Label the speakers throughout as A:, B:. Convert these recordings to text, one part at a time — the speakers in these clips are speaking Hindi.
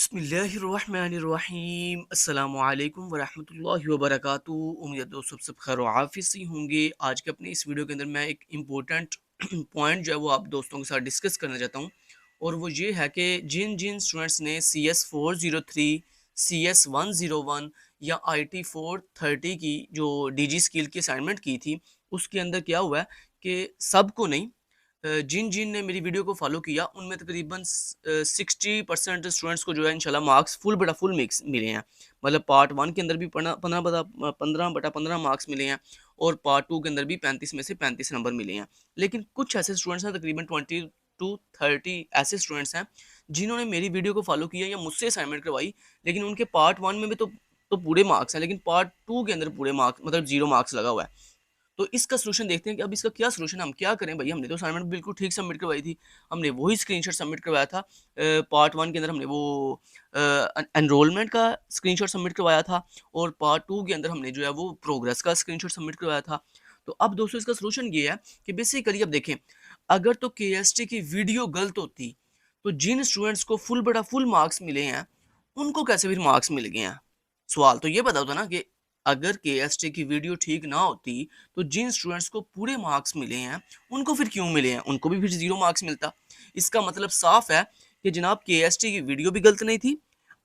A: बिस्मिल्लाहिर्रहमानिर्रहीम अस्सलामुअलैकुम वरहमतुल्लाहि वबरकातुहू। उम्मीद है दोस्तों सब खैर आफिस ही होंगे। आज के अपने इस वीडियो के अंदर मैं एक इम्पोर्टेंट पॉइंट जो है वो आप दोस्तों के साथ डिस्कस करना चाहता हूँ, और वो ये है कि जिन जिन स्टूडेंट्स ने CS403, CS101 या IT430 की जो DG स्किल की असाइनमेंट की थी, उसके अंदर क्या हुआ है कि सबको नहीं, जिन जिन ने मेरी वीडियो को फॉलो किया उनमें तकरीबन 60% स्टूडेंट्स को जो है इंशाल्लाह मार्क्स फुल मिक्स मिले हैं। मतलब पार्ट वन के अंदर भी 15/15 मार्क्स मिले हैं, और पार्ट टू के अंदर भी 35 में से 35 नंबर मिले हैं। लेकिन कुछ ऐसे स्टूडेंट्स हैं, तकरीबन 20 to 30 ऐसे स्टूडेंट्स हैं जिन्होंने मेरी वीडियो को फॉलो किया या मुझसे असाइनमेंट करवाई, लेकिन उनके पार्ट वन में भी तो पूरे मार्क्स हैं, लेकिन पार्ट टू के अंदर पूरे मार्क्स मतलब 0 मार्क्स लगा हुआ है। तो इसका सॉल्यूशन देखते हैं कि अब इसका क्या सॉल्यूशन, हम क्या करें भाई। हमने तो असाइनमेंट बिल्कुल ठीक सबमिट करवाई थी, हमने वही स्क्रीनशॉट सबमिट करवाया था। पार्ट वन के अंदर हमने वो एनरोलमेंट का स्क्रीनशॉट सबमिट करवाया था, और पार्ट टू के अंदर हमने जो है वो प्रोग्रेस का स्क्रीनशॉट सबमिट करवाया था। तो अब दोस्तों इसका सॉल्यूशन ये है कि बेसिकली अब देखें, अगर तो KST की वीडियो गलत होती तो जिन स्टूडेंट्स को फुल मार्क्स मिले हैं उनको कैसे फिर मार्क्स मिल गए हैं। सवाल तो ये पता होता ना कि अगर KST की वीडियो ठीक ना होती तो जिन स्टूडेंट्स को पूरे मार्क्स मिले हैं उनको फिर क्यों मिले हैं, उनको भी फिर 0 मार्क्स मिलता। इसका मतलब साफ है कि जनाब KST की वीडियो भी गलत नहीं थी,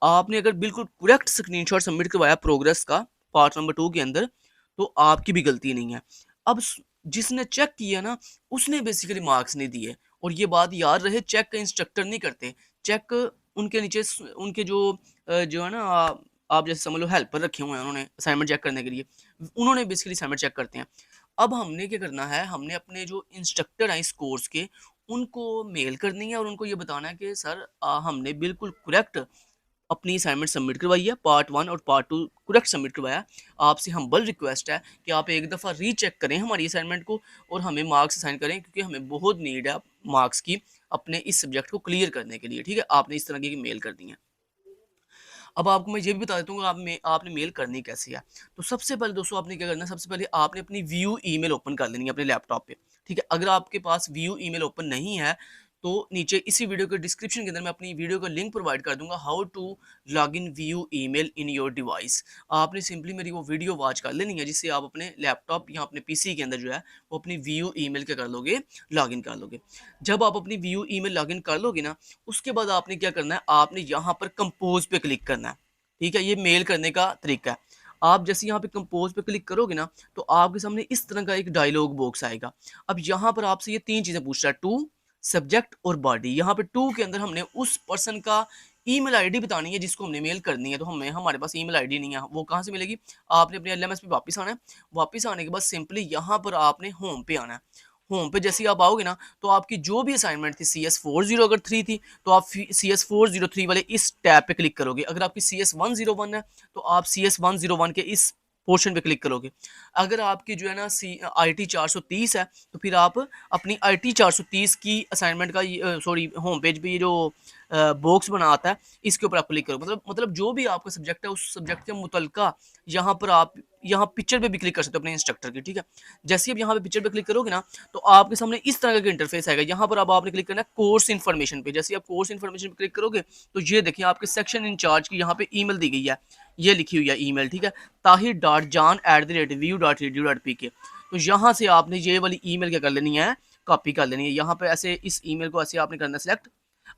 A: आपने अगर बिल्कुल करेक्ट स्क्रीनशॉट सबमिट करवाया प्रोग्रेस का पार्ट नंबर 2 के अंदर, तो आपकी भी गलती नहीं है। अब जिसने चेक किया ना, उसने बेसिकली मार्क्स नहीं दिए। और ये बात याद रहे, चेक का इंस्ट्रक्टर नहीं करते, चेक उनके नीचे उनके जो जो है ना, आप जैसे समझ लो हेल्पर रखे हुए हैं उन्होंने असाइनमेंट चेक करने के लिए, उन्होंने बेसिकली असाइनमेंट चेक करते हैं। अब हमने क्या करना है, हमने अपने जो इंस्ट्रक्टर हैं इस कोर्स के, उनको मेल करनी है और उनको ये बताना है कि सर हमने बिल्कुल करेक्ट अपनी असाइनमेंट सबमिट करवाई है, पार्ट वन और पार्ट टू करेक्ट सबमिट करवाया। आपसे हम्बल रिक्वेस्ट है कि आप एक दफ़ा रीचेक करें हमारी असाइनमेंट को और हमें मार्क्स असाइन करें, क्योंकि हमें बहुत नीड है मार्क्स की अपने इस सब्जेक्ट को क्लियर करने के लिए। ठीक है, आपने इस तरह की मेल कर दी है। अब आपको मैं ये भी बता देता हूँ आपने मेल करनी कैसे है। तो सबसे पहले दोस्तों आपने क्या करना है, सबसे पहले आपने अपनी व्यू ईमेल ओपन कर लेनी है अपने लैपटॉप पे। ठीक है, अगर आपके पास व्यू ईमेल ओपन नहीं है तो नीचे इसी वीडियो के डिस्क्रिप्शन के अंदर मैं अपनी वीडियो का लिंक प्रोवाइड कर दूंगा, how to log in view email in your device. आपने सिंपली मेरी वो वीडियो वॉच कर लेनी है, जिससे आप अपने लैपटॉप या अपने PC के अंदर जो है वो अपनी व्यू ईमेल क्या कर लोगे, लॉग इन कर लोगे। जब आप अपनी व्यू ईमेल लॉग इन कर लोगे ना, उसके बाद आपने क्या करना है, आपने यहाँ पर कंपोज पे क्लिक करना है। ठीक है, ये मेल करने का तरीका है। आप जैसे यहाँ पे कंपोज पे क्लिक करोगे ना, तो आपके सामने इस तरह का एक डायलॉग बॉक्स आएगा। अब यहाँ पर आपसे ये 3 चीज़ें पूछ रहा है, टू, सब्जेक्ट और बॉडी। यहाँ पे टू के अंदर हमने उस पर्सन का ईमेल आईडी बतानी है जिसको हमने मेल करनी है। तो हमारे पास ईमेल आईडी नहीं है, वो कहाँ से मिलेगी। आपने अपने LMS पे वापस आना है, वापस आने के बाद सिंपली यहाँ पर आपने होम पे आना है। होम पे जैसे ही आप आओगे ना, तो आपकी जो भी असाइनमेंट थी CS403 थी, तो आप CS403 वाले इस टैब पे क्लिक करोगे। अगर आपकी CS101 है तो आप CS101 के इस पोर्शन पे क्लिक करोगे। अगर आपकी जो है ना IT 430 है, तो फिर आप अपनी IT 430 की असाइनमेंट का सॉरी होम पेज पे ये जो बॉक्स बना आता है, इसके ऊपर आप क्लिक करो। मतलब जो भी आपका सब्जेक्ट है उस सब्जेक्ट के मुतलका यहाँ पर आप यहाँ पिक्चर पे भी क्लिक कर सकते हो अपने इंस्ट्रक्टर की। ठीक है, जैसे ही आप यहाँ पे पिक्चर पे क्लिक करोगे ना, तो आपके सामने इस तरह का इंटरफेस आएगा। यहाँ पर अब आपने क्लिक करना है कोर्स इन्फॉर्मेशन पे। जैसे ही आप कोर्स इन्फॉर्मेशन पे क्लिक करोगे, तो ये देखिए आपके सेक्शन इंचार्ज की यहाँ पे ईमेल दी गई है, ये लिखी हुई है ईमेल। ठीक है, tahir.jan@view.edu.pk। तो यहाँ से आपने ये वाली ईमेल क्या कर लेनी है, कॉपी कर लेनी है। यहाँ पे ऐसे इस ईमेल को ऐसे आपने करना सेलेक्ट।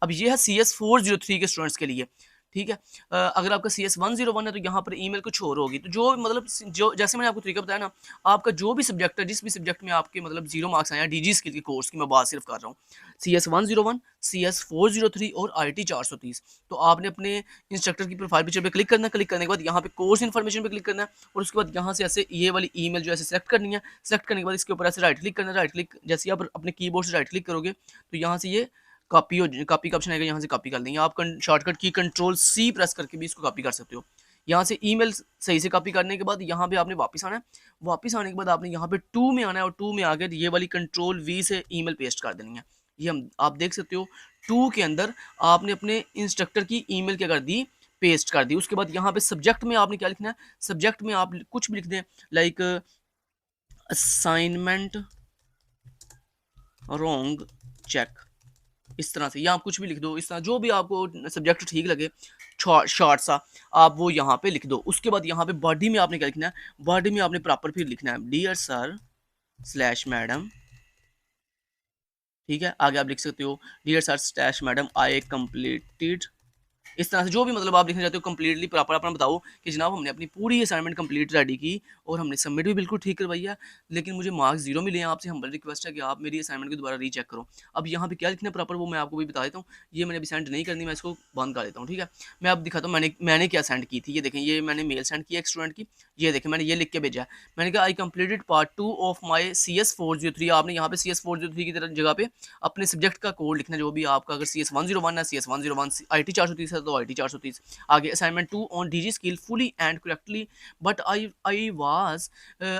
A: अब ये है CS403 के स्टूडेंट्स के लिए। ठीक है, अगर आपका CS101 है तो यहाँ पर ईमेल कुछ और होगी। तो जो मतलब जो जैसे मैंने आपको तरीका बताया ना, आपका जो भी सब्जेक्ट है, जिस भी सब्जेक्ट में आपके मतलब 0 मार्क्स आए हैं, DG स्किल के कोर्स की मैं बात सिर्फ कर रहा हूँ, CS101, CS403 और IT 430, तो आपने अपने इंस्ट्रक्टर की प्रोफाइल पिक्चर पे क्लिक करना है। क्लिक करने के बाद यहाँ पे कोर्स इन्फॉर्मेशन पे क्लिक करना है, और उसके बाद यहाँ से ऐसे ये वाली ईमेल जो ऐसे सेलेक्ट करनी है। सेलेक्ट करने के बाद इसके ऊपर ऐसे राइट क्लिक करना है। राइट क्लिक जैसे आप अपने कीबोर्ड से राइट क्लिक करोगे, तो यहाँ से ये कॉपी का ऑप्शन आएगा, यहाँ से कॉपी कर लेंगे। आप शॉर्टकट की Ctrl+C प्रेस करके भी इसको कॉपी कर सकते हो। यहाँ से ईमेल सही से कॉपी करने के बाद यहाँ पे आपने वापस आना है। वापस आने के बाद आपने यहाँ पे टू में आना है, और टू में आकर ये वाली Ctrl+V से ईमेल पेस्ट कर देनी है। ये हम आप देख सकते हो, टू के अंदर आपने अपने इंस्ट्रक्टर की ईमेल क्या कर दी, पेस्ट कर दी। उसके बाद यहाँ पे सब्जेक्ट में आपने क्या लिखना है, सब्जेक्ट में आप कुछ भी लिख दें, लाइक असाइनमेंट रॉन्ग चेक। इस तरह से, या आप कुछ भी लिख दो, इस तरह जो भी आपको सब्जेक्ट ठीक लगे, शॉर्ट सा आप वो यहाँ पे लिख दो। उसके बाद यहाँ पे बॉडी में आपने क्या लिखना है, बॉडी में आपने प्रॉपर फिर लिखना है डियर सर स्लैश मैडम, ठीक है। आगे आप लिख सकते हो dear sir slash madam I completed, इस तरह से जो भी मतलब आप लिखना चाहते हो कंप्लीटली प्रॉपर अपना बताओ कि जनाब हमने अपनी पूरी असाइनमेंट कंप्लीट रेडी की और हमने सबमिट भी बिल्कुल ठीक करवाई है, लेकिन मुझे मार्क्स जीरो मिले हैं। आपसे हम्बल रिक्वेस्ट है कि आप मेरी असाइनमेंट को दोबारा रीचेक करो। अब यहाँ पे क्या लिखना है प्रॉपर वो मैं आपको भी बता देता हूँ। ये मैंने अभी सेंड नहीं करनी, मैं इसको बंद कर देता हूँ, ठीक है। मैं अब दिखाता हूँ मैंने क्या सेंड की थी। ये देखें, ये मैंने मेल सेंड की एक स्टूडेंट की, ये देखें मैंने ये लिख के भेजा है। मैंने कहा I completed part 2 of my CS403। आपने यहाँ पे CS403 की तरह जगह पे अपने सब्जेक्ट का कोड लिखना, जो भी आपका, अगर CS101 है CS101, IT 430 है तो IT 430। आगे assignment 2 on DG skill fully and correctly but I was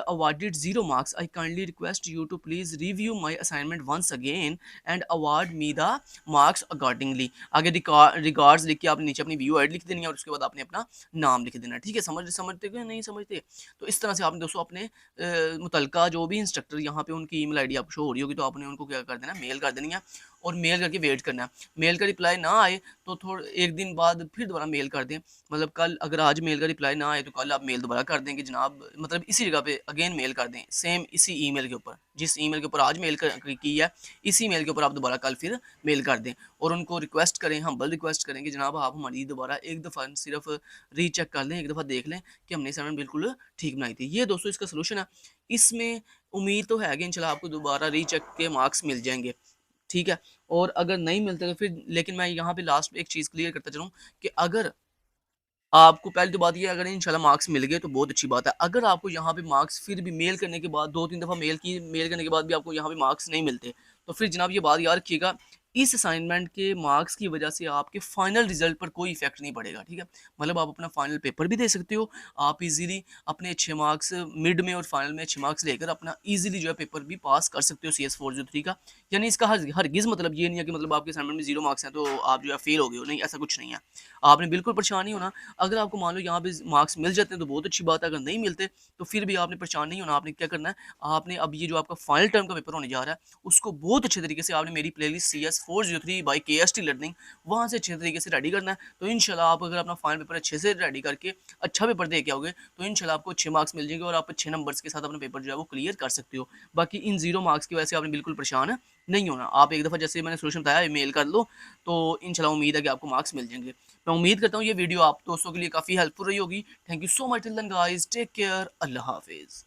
A: awarded 0 marks. I kindly request you to please review my assignment once again and award me the marks accordingly. आगे रिगार्ड्स लिख के आपने नीचे अपनी व्यू आईडी लिख देनी है और उसके बाद आपने अपना नाम लिख देना है, ठीक है। समझते हो नहीं समझते? तो इस तरह से आपने दोस्तों अपने मुतलका जो भी इंस्ट्रक्टर यहाँ पे उनकी ईमेल आईडी आपको शो हो रही होगी, तो आपने उनको क्या कर देना, मेल कर देनी है और मेल करके वेट करना है। मेल का रिप्लाई ना आए तो थोड़ा एक दिन बाद फिर दोबारा मेल कर दें, मतलब कल अगर आज मेल का रिप्लाई ना आए तो कल आप मेल दोबारा कर दें कि जनाब, मतलब इसी जगह पे अगेन मेल कर दें, सेम इसी ईमेल के ऊपर, जिस ईमेल के ऊपर आज मेल की है इसी मेल के ऊपर आप दोबारा कल फिर मेल कर दें और उनको रिक्वेस्ट करें, हम्बल रिक्वेस्ट करें कि जनाब आप हमारी दोबारा एक दफ़ा सिर्फ रीचेक कर लें, एक दफ़ा देख लें कि हमने असाइनमेंट बिल्कुल ठीक बनाई थी। ये दोस्तों इसका सोल्यूशन है। इसमें उम्मीद तो है कि इंशाल्लाह आपको दोबारा रीचेक के मार्क्स मिल जाएंगे, ठीक है। और अगर नहीं मिलते तो फिर, लेकिन मैं यहाँ पे लास्ट में एक चीज़ क्लियर करता चलूँ कि अगर आपको, पहली तो बात ये है, अगर इंशाल्लाह मार्क्स मिल गए तो बहुत अच्छी बात है। अगर आपको यहाँ पे मार्क्स फिर भी मेल करने के बाद 2-3 दफ़ा मेल करने के बाद भी आपको यहाँ पे मार्क्स नहीं मिलते, तो फिर जनाब ये बात याद रखिएगा, इस असाइनमेंट के मार्क्स की वजह से आपके फाइनल रिजल्ट पर कोई इफेक्ट नहीं पड़ेगा, ठीक है। मतलब आप अपना फाइनल पेपर भी दे सकते हो, आप इजीली अपने अच्छे मार्क्स मिड में और फाइनल में अच्छे मार्क्स लेकर अपना इजीली जो है पेपर भी पास कर सकते हो CS403 का। यानी इसका हरगिज़ मतलब ये नहीं है कि मतलब आपके असाइनमेंट में 0 मार्क्स हैं तो आप जो है फेल हो गए हो, नहीं, ऐसा कुछ नहीं है। आपने बिल्कुल परेशान नहीं होना। अगर आपको मान लो यहाँ पे मार्क्स मिल जाते हैं तो बहुत अच्छी बात है, अगर नहीं मिलते तो फिर भी आपने परेशान नहीं होना। आपने क्या करना है, आपने अब ये जो आपका फाइनल टर्म का पेपर होने जा रहा है उसको बहुत अच्छे तरीके से आपने मेरी playlist CS403 by KST learning वहाँ से अच्छे तरीके से रेडी करना है। तो इंशाल्लाह आप अगर अपना फाइनल पेपर अच्छे से रेडी करके अच्छा पेपर दे के आओगे तो इंशाल्लाह आपको अच्छे मार्क्स मिल जाएंगे और आप अच्छे नंबर्स के साथ अपना पेपर जो है वो क्लियर कर सकते हो। बाकी इन 0 मार्क्स की वजह से आपने बिल्कुल परेशान नहीं होना। आप एक दफ़ा जैसे मैंने सोल्यूशन बताया मेल कर लो तो इंशाल्लाह उम्मीद है कि आपको मार्क्स मिल जाएंगे। मैं उम्मीद करता हूँ ये वीडियो आप दोस्तों के लिए काफ़ी हेल्पफुल रही होगी। Thank you so much till then guys, take care, अल्लाह हाफिज़।